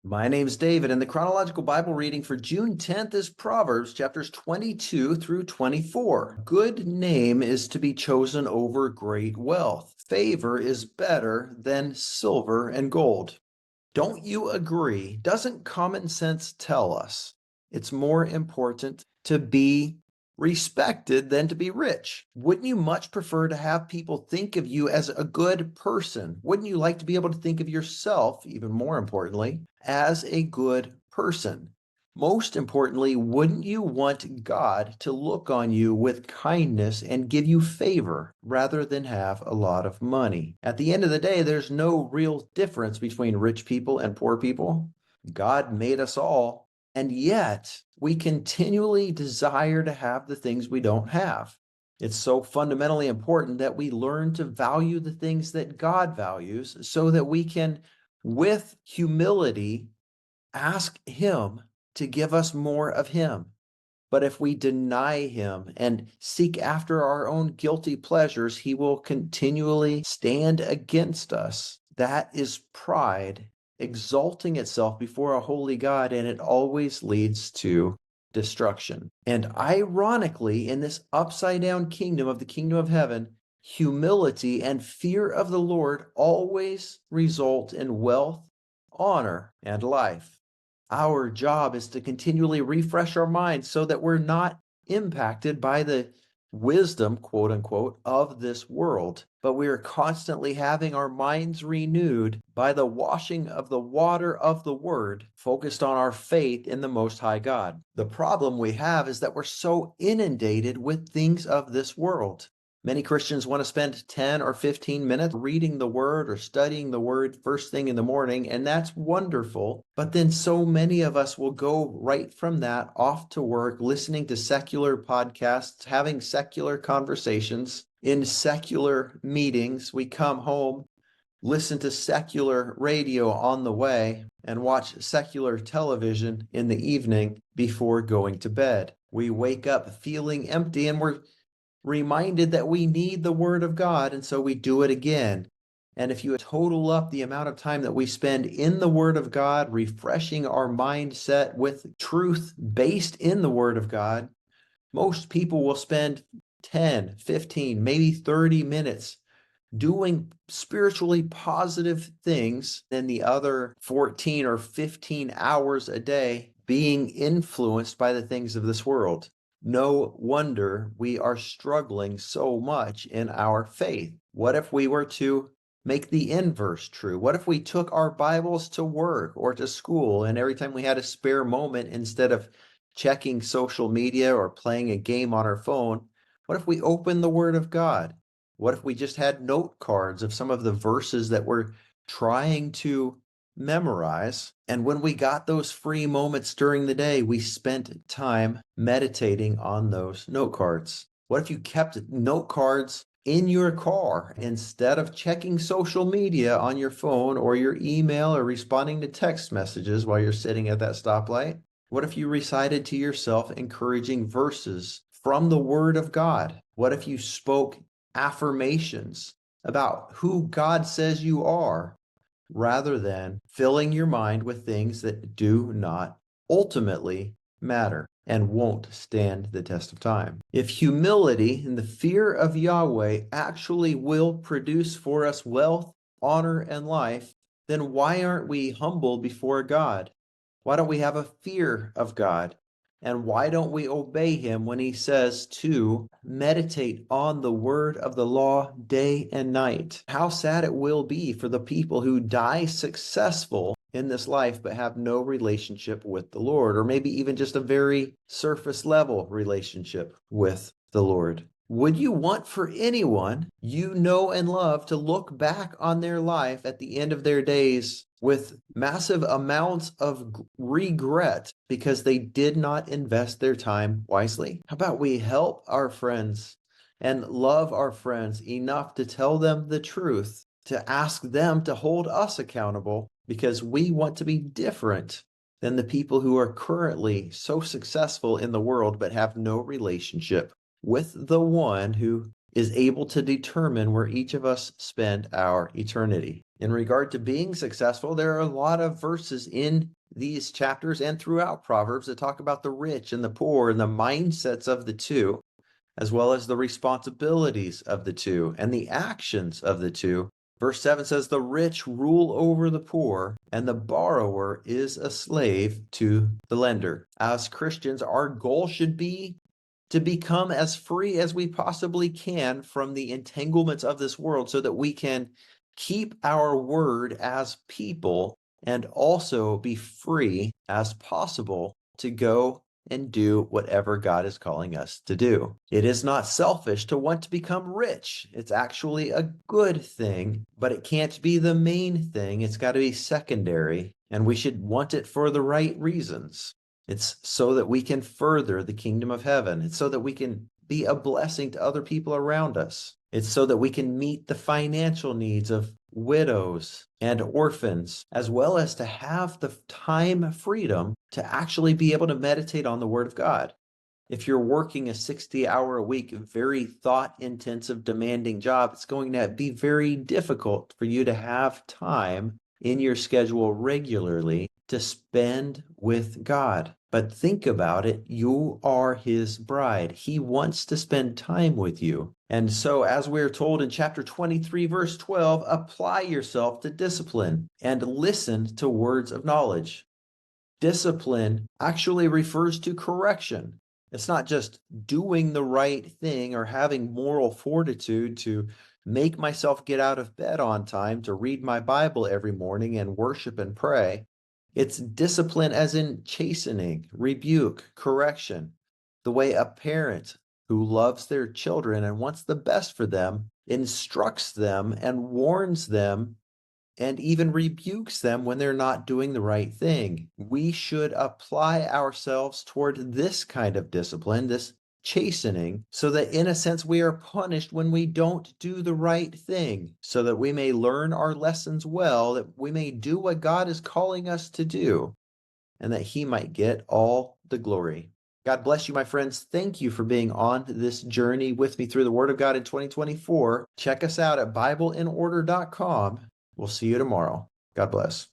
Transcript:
My name's David, and the chronological Bible reading for June 10th is Proverbs chapters 22 through 24. Good name is to be chosen over great wealth. Favor is better than silver and gold. Don't you agree? Doesn't common sense tell us it's more important to be respected than to be rich? Wouldn't you much prefer to have people think of you as a good person? Wouldn't you like to be able to think of yourself, even more importantly, as a good person? Most importantly, wouldn't you want God to look on you with kindness and give you favor rather than have a lot of money? At the end of the day, there's no real difference between rich people and poor people. God made us all, and yet we continually desire to have the things we don't have. It's so fundamentally important that we learn to value the things that God values so that we can, with humility, ask Him to give us more of Him. But if we deny Him and seek after our own guilty pleasures, He will continually stand against us. That is pride exalting itself before a holy God, and it always leads to destruction. And ironically, in this upside down kingdom of the kingdom of heaven, humility and fear of the Lord always result in wealth, honor, and life. Our job is to continually refresh our minds so that we're not impacted by the wisdom, quote unquote, of this world, but we are constantly having our minds renewed by the washing of the water of the Word, focused on our faith in the Most High God. The problem we have is that we're so inundated with things of this world. Many Christians want to spend 10 or 15 minutes reading the Word or studying the Word first thing in the morning, and that's wonderful. But then so many of us will go right from that off to work, listening to secular podcasts, having secular conversations in secular meetings. We come home, listen to secular radio on the way, and watch secular television in the evening before going to bed. We wake up feeling empty, and we're reminded that we need the Word of God, and so we do it again. And if you total up the amount of time that we spend in the Word of God, refreshing our mindset with truth based in the Word of God, most people will spend 10, 15, maybe 30 minutes doing spiritually positive things, then the other 14 or 15 hours a day being influenced by the things of this world. No wonder we are struggling so much in our faith. What if we were to make the inverse true? What if we took our Bibles to work or to school, and every time we had a spare moment, instead of checking social media or playing a game on our phone, what if we opened the Word of God? What if we just had note cards of some of the verses that we're trying to memorize? And when we got those free moments during the day, we spent time meditating on those note cards. What if you kept note cards in your car instead of checking social media on your phone or your email or responding to text messages while you're sitting at that stoplight? What if you recited to yourself encouraging verses from the Word of God? What if you spoke affirmations about who God says you are, rather than filling your mind with things that do not ultimately matter and won't stand the test of time? If humility and the fear of Yahweh actually will produce for us wealth, honor, and life, then why aren't we humble before God? Why don't we have a fear of God? And why don't we obey Him when He says to meditate on the word of the law day and night? How sad it will be for the people who die successful in this life but have no relationship with the Lord, or maybe even just a very surface level relationship with the Lord. Would you want for anyone you know and love to look back on their life at the end of their days with massive amounts of regret because they did not invest their time wisely? How about we help our friends and love our friends enough to tell them the truth, to ask them to hold us accountable, because we want to be different than the people who are currently so successful in the world but have no relationship with the one who is able to determine where each of us spend our eternity. In regard to being successful, there are a lot of verses in these chapters and throughout Proverbs that talk about the rich and the poor and the mindsets of the two, as well as the responsibilities of the two and the actions of the two. Verse 7 says, "The rich rule over the poor, and the borrower is a slave to the lender." As Christians, our goal should be to become as free as we possibly can from the entanglements of this world so that we can keep our word as people and also be free as possible to go and do whatever God is calling us to do. It is not selfish to want to become rich. It's actually a good thing, but it can't be the main thing. It's got to be secondary, and we should want it for the right reasons. It's so that we can further the kingdom of heaven. It's so that we can be a blessing to other people around us. It's so that we can meet the financial needs of widows and orphans, as well as to have the time freedom to actually be able to meditate on the Word of God. If you're working a 60-hour a week, very thought-intensive, demanding job, it's going to be very difficult for you to have time in your schedule regularly to spend with God. But think about it, you are his bride. He wants to spend time with you. And so, as we're told in chapter 23, verse 12, apply yourself to discipline and listen to words of knowledge. Discipline actually refers to correction. It's not just doing the right thing or having moral fortitude to make myself get out of bed on time to read my Bible every morning and worship and pray. It's discipline as in chastening, rebuke, correction. The way a parent who loves their children and wants the best for them instructs them and warns them and even rebukes them when they're not doing the right thing. We should apply ourselves toward this kind of discipline, this chastening, so that in a sense we are punished when we don't do the right thing, so that we may learn our lessons well, that we may do what God is calling us to do, and that he might get all the glory. God bless you, my friends. Thank you for being on this journey with me through the Word of God in 2024. Check us out at BibleInOrder.com. We'll see you tomorrow. God bless.